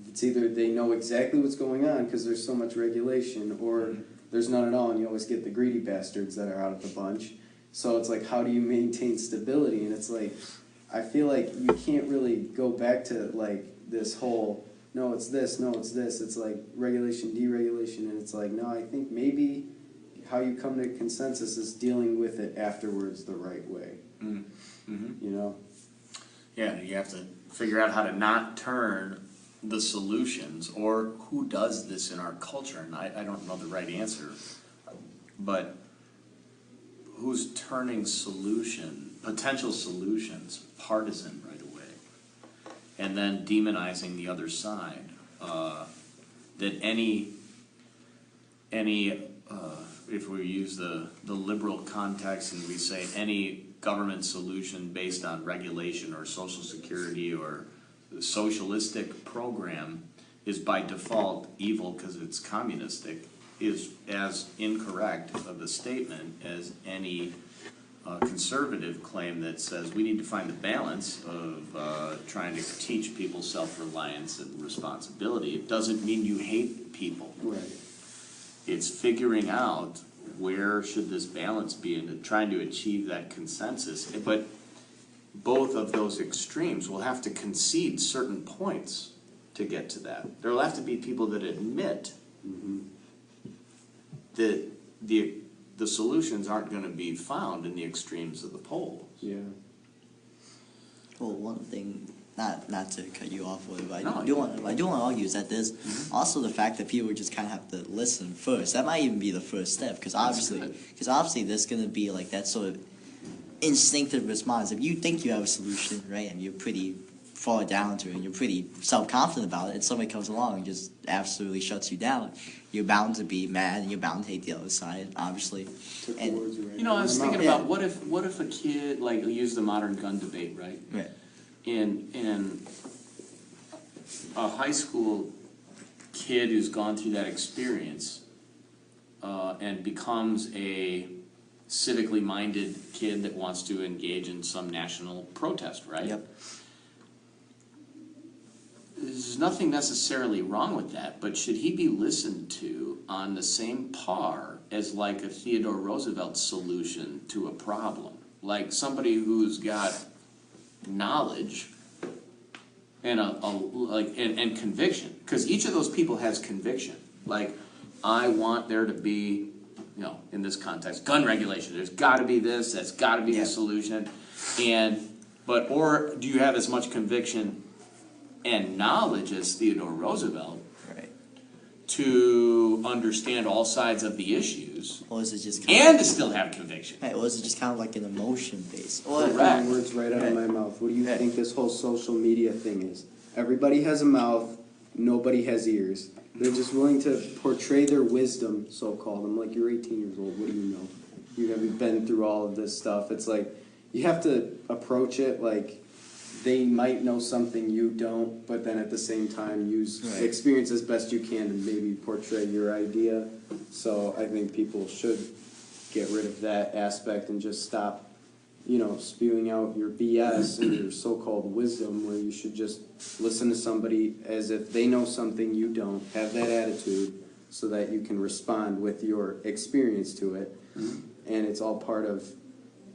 It's either they know exactly what's going on because there's so much regulation, or there's none at all, and you always get the greedy bastards that are out of the bunch. So it's like, how do you maintain stability? And it's like, I feel like you can't really go back to like this whole, no, it's this, no, it's this. It's like regulation, deregulation, and it's like, no, I think maybe how you come to consensus is dealing with it afterwards the right way. You know? Yeah, you have to figure out how to not turn the solutions, or who does this in our culture, and I don't know the right answer, but who's turning potential solutions partisan right away, and then demonizing the other side. That any if we use the liberal context and we say any government solution based on regulation or social security or socialistic program is by default evil because it's communistic, is as incorrect of a statement as any conservative claim that says we need to find the balance of trying to teach people self-reliance and responsibility. It doesn't mean you hate people. Right. It's figuring out where should this balance be in trying to achieve that consensus. But both of those extremes will have to concede certain points to get to that. There will have to be people that admit that the solutions aren't going to be found in the extremes of the poles. Yeah. Well, one thing, not to cut you off, but I No, do want to argue is that there's also the fact that people just kind of have to listen first. That might even be the first step, because obviously there's going to be like that sort of instinctive response. If you think you have a solution, right, and you're pretty far down to it, and you're pretty self-confident about it, and somebody comes along and just absolutely shuts you down, you're bound to be mad, and you're bound to hate the other side, obviously. Took the And words right You know, I was out of my thinking mouth. about what if a kid, like, use the modern gun debate, right? right. In a high school kid who's gone through that experience and becomes a civically minded kid that wants to engage in some national protest, right? Yep. There's nothing necessarily wrong with that, but should he be listened to on the same par as like a Theodore Roosevelt solution to a problem? Like somebody who's got knowledge and and conviction, because each of those people has conviction. Like, I want there to be, you know, in this context, gun regulation. There's got to be this. That's got to be the solution. Or do you have as much conviction and knowledge as Theodore Roosevelt Right. to understand all sides of the issues Or is it just and to still have conviction? right, or is it just kind of like an emotion based? Took Correct. the words right out of my mouth. What do you Right. think this whole social media thing is? Everybody has a mouth, nobody has ears. They're just willing to portray their wisdom, so-called. I'm like, you're 18 years old, what do you know? You haven't been through all of this stuff. It's like, you have to approach it like they might know something you don't, but then at the same time use Right. experience as best you can and maybe portray your idea. So I think people should get rid of that aspect and just stop, you know, spewing out your BS and your so-called wisdom, where you should just listen to somebody as if they know something you don't, have that attitude so that you can respond with your experience to it. And it's all part of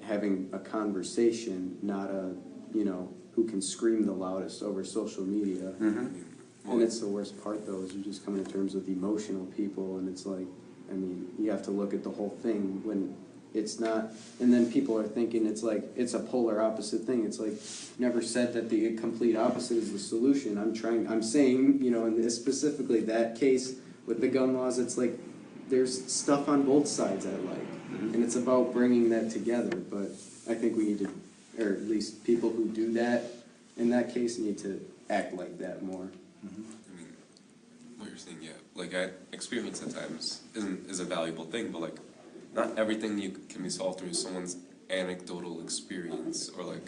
having a conversation, not a, you know, who can scream the loudest over social media. And it's the worst part, though, is you just come to terms with emotional people, and it's like, I mean, you have to look at the whole thing when it's not, and then people are thinking it's like, it's a polar opposite thing. It's like, never said that the complete opposite is the solution. I'm saying, you know, in this specifically, that case with the gun laws, it's like, there's stuff on both sides I like. And it's about bringing that together, but I think we need to, or at least people who do that, in that case, need to act like that more. I mean, what you're saying, yeah. Like, experience at times is a valuable thing, but like, not everything can be solved through someone's anecdotal experience or like.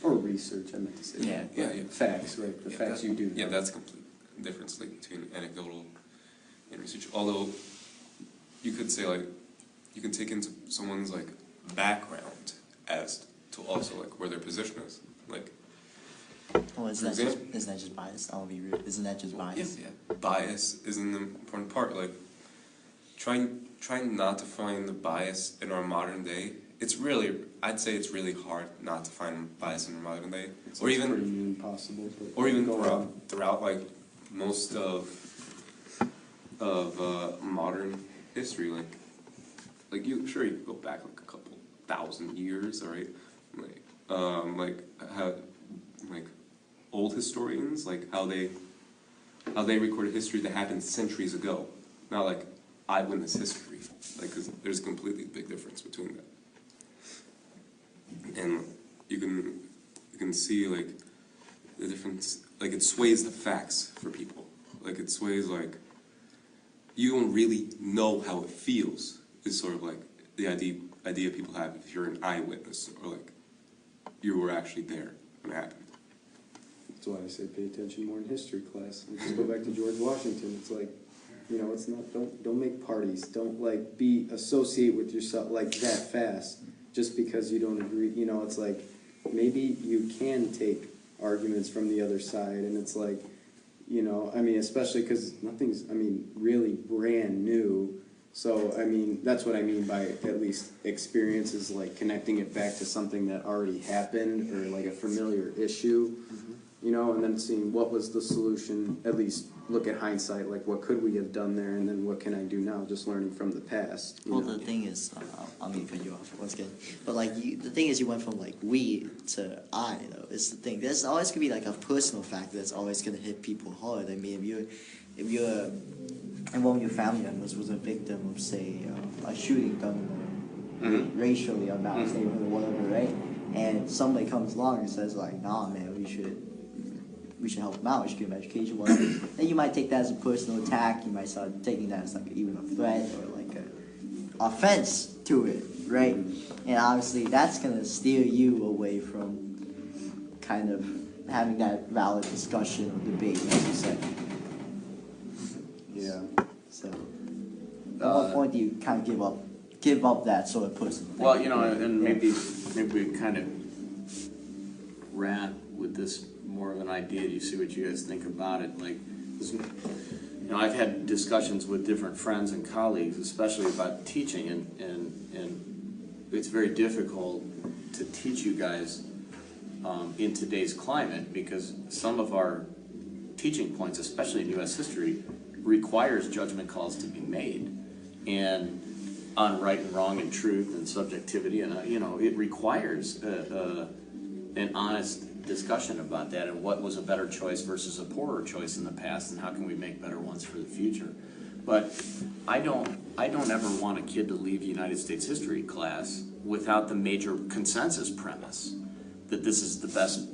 Or research, I meant to say. Yeah. Facts, right? The facts you do. Yeah, know. that's a complete difference, like between anecdotal and research. Although you could say like you can take into someone's like background as to also like where their position is, like. Well, isn't that just bias? I'll be rude. Isn't that just bias? Yeah. Bias is an important part. Like trying not to find the bias in our modern day. I'd say it's really hard not to find bias in our modern day, It's or even pretty impossible. But or even go on. throughout like most of modern history. Like you could go back like a couple thousand years, all right? Like how old historians, like how they recorded history that happened centuries ago, not like eyewitness history, like 'cause there's a completely big difference between that. And you can see like the difference, like it sways the facts for people, like it sways like you don't really know how it feels. Is sort of like the idea people have if you're an eyewitness or like you were actually there when it happened. That's why I say pay attention more in history class. And just go back to George Washington. It's like, you know, it's not, don't make parties. Don't like associate with yourself like that fast just because you don't agree. You know, it's like maybe you can take arguments from the other side, and it's like, you know, I mean, especially because nothing's, I mean, really brand new. So, I mean, that's what I mean by at least experience is like connecting it back to something that already happened or like a familiar issue, you know, and then seeing what was the solution, at least look at hindsight, like what could we have done there and then what can I do now, just learning from the past. Well, the thing is, I'm gonna cut you off once again, but like the thing is, you went from like we to I though. It's the thing. There's always gonna be like a personal factor that's always gonna hit people hard. I mean, if you're and one of your family members was a victim of, say, a shooting done racially or not neighborhood or whatever, right? And somebody comes along and says like, "Nah, man, we should help them out. We should give them education." Whatever. Then you might take that as a personal attack. You might start taking that as like even a threat or like a offense to it, right? And obviously, that's gonna steer you away from kind of having that valid discussion or debate, as you said. Yeah. So, at what point do you kind of give up that sort of personal thing? Well, you know, and maybe we kind of wrap with this more of an idea. You see what you guys think about it. Like, you know, I've had discussions with different friends and colleagues, especially about teaching, and it's very difficult to teach you guys in today's climate because some of our teaching points, especially in U.S. history, requires judgment calls to be made, and on right and wrong and truth and subjectivity, and you know, it requires an honest discussion about that and what was a better choice versus a poorer choice in the past, and how can we make better ones for the future. But I don't ever want a kid to leave United States history class without the major consensus premise that this is the best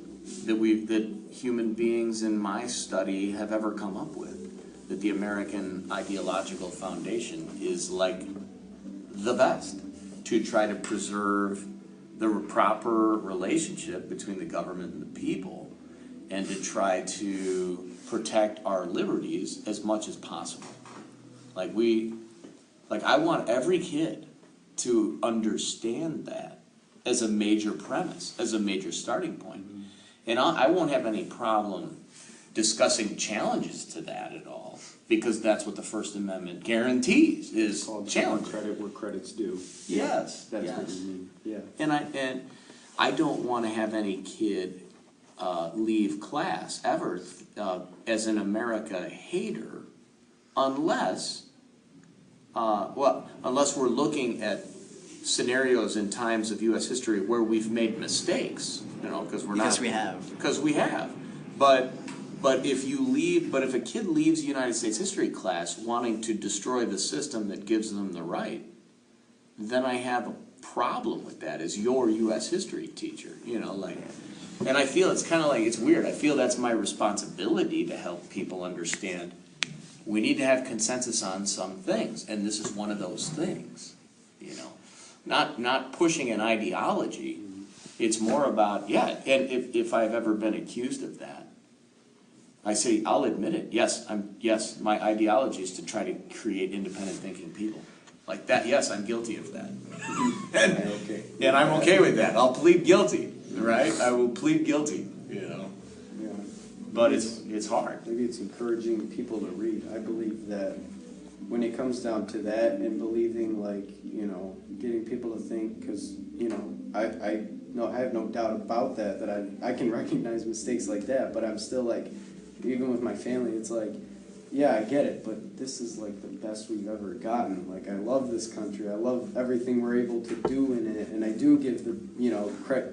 that human beings in my study have ever come up with. That the American ideological foundation is like the best to try to preserve the proper relationship between the government and the people, and to try to protect our liberties as much as possible. I want every kid to understand that as a major premise, as a major starting point. And I won't have any problem discussing challenges to that at all, because that's what the First Amendment guarantees, is challenge. Credit where credit's due. Yes, That's yes. what you mean, yeah. And I don't want to have any kid leave class ever as an America hater, unless we're looking at scenarios in times of U.S. history where we've made mistakes, you know, because we have. But if a kid leaves United States history class wanting to destroy the system that gives them the right, then I have a problem with that as your U.S. history teacher, you know, like. And I feel it's kind of like, it's weird. I feel that's my responsibility to help people understand we need to have consensus on some things, and this is one of those things, you know. Not pushing an ideology. It's more about, and if I've ever been accused of that, I say, I'll admit it. Yes, my ideology is to try to create independent thinking people. Like that, yes, I'm guilty of that. and I'm okay with that. I'll plead guilty, right? I will plead guilty, you know. Yeah. But it's hard. Maybe it's encouraging people to read. I believe that when it comes down to that, and believing, like, you know, getting people to think, because, you know, I have no doubt about that I can recognize mistakes like that, but I'm still like, even with my family, it's like, yeah, I get it, but this is like the best we've ever gotten. Like, I love this country. I love everything we're able to do in it, and I do give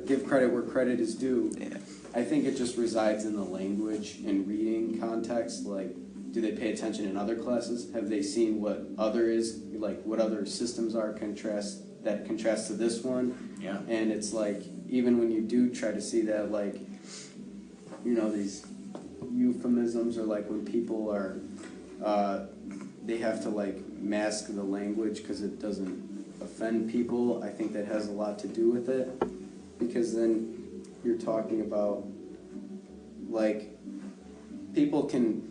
give credit where credit is due. Yeah. I think it just resides in the language and reading context. Like, do they pay attention in other classes? Have they seen what other systems are that contrast to this one? Yeah. And it's like, even when you do try to see that, like, you know, these euphemisms, or like when people are they have to like mask the language because it doesn't offend people. I think that has a lot to do with it, because then you're talking about, like, people can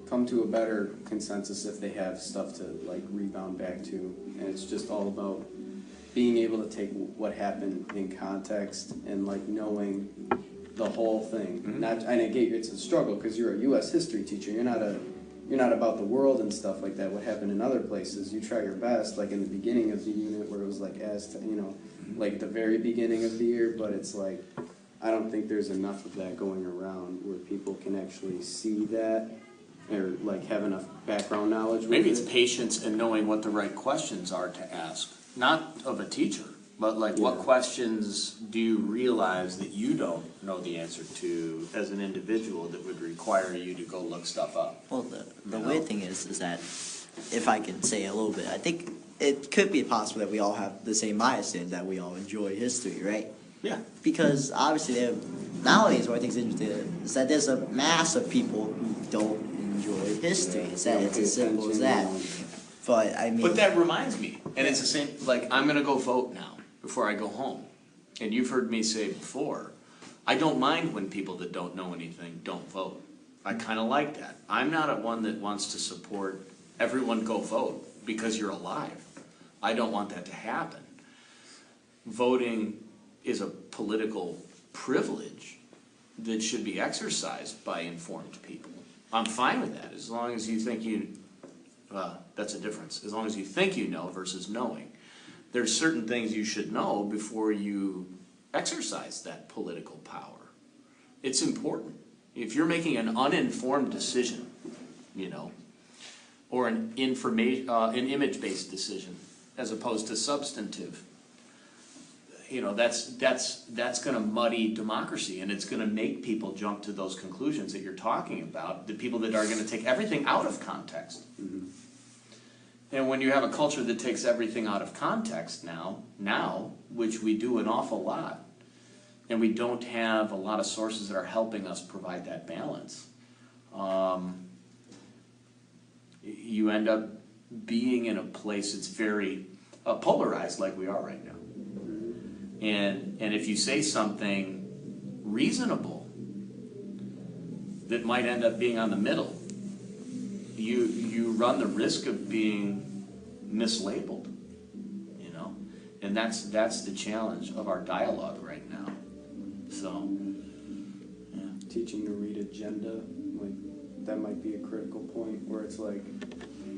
come to a better consensus if they have stuff to like rebound back to, and it's just all about being able to take what happened in context and like knowing the whole thing. Mm-hmm. And I get it's a struggle because you're a U.S. history teacher. You're not a you're not about the world and stuff like that. What happened in other places, you try your best, like in the beginning of the unit where it was like like the very beginning of the year, but it's like, I don't think there's enough of that going around where people can actually see that or like have enough background knowledge with Maybe it. it's patience and knowing what the right questions are to ask, not of a teacher, but like what Yeah. questions do you realize that you don't know the answer to as an individual that would require you to go look stuff up? Well, the weird thing is that, if I can say a little bit, I think it could be possible that we all have the same mindset, that we all enjoy history, right? Yeah. Because obviously, nowadays, what I think is interesting is that there's a mass of people who don't enjoy history. It's as simple as that. But I mean, But that reminds me, and it's the same, like, I'm gonna go vote now before I go home. And you've heard me say before, I don't mind when people that don't know anything don't vote. I kinda like that. I'm not a one that wants to support everyone go vote because you're alive. I don't want that to happen. Voting is a political privilege that should be exercised by informed people. I'm fine with that, as long as you think that's a difference, as long as you think you know versus knowing. There's certain things you should know before you exercise that political power. It's important. If you're making an uninformed decision, or an image-based decision, as opposed to substantive, that's going to muddy democracy, and it's going to make people jump to those conclusions that you're talking about, the people that are going to take everything out of context. Mm-hmm. And when you have a culture that takes everything out of context now, which we do an awful lot, and we don't have a lot of sources that are helping us provide that balance, you end up being in a place that's very polarized like we are right now. And if you say something reasonable that might end up being on the middle, you run the risk of being mislabeled, and that's the challenge of our dialogue right now. So, yeah. Teaching to read agenda, like that might be a critical point where it's like,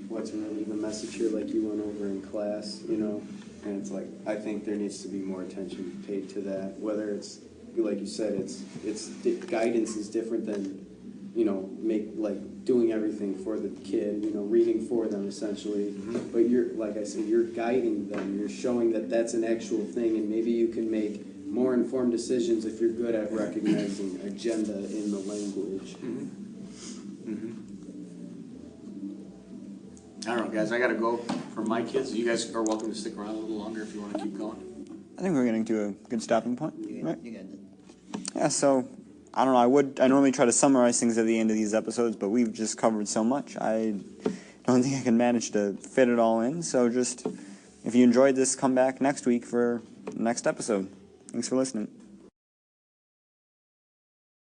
what's really the message here, like you went over in class, and it's like, I think there needs to be more attention paid to that, whether it's, like you said, it's guidance is different than, doing everything for the kid, reading for them essentially, but you're, like I said, you're guiding them, you're showing that that's an actual thing, and maybe you can make more informed decisions if you're good at recognizing agenda in the language. I don't know, guys, I gotta go for my kids. You guys are welcome to stick around a little longer if you want to keep going. I think we're getting to a good stopping point, right? you got it. Yeah, so I don't know. I normally try to summarize things at the end of these episodes, but we've just covered so much. I don't think I can manage to fit it all in. So just, if you enjoyed this, come back next week for the next episode. Thanks for listening.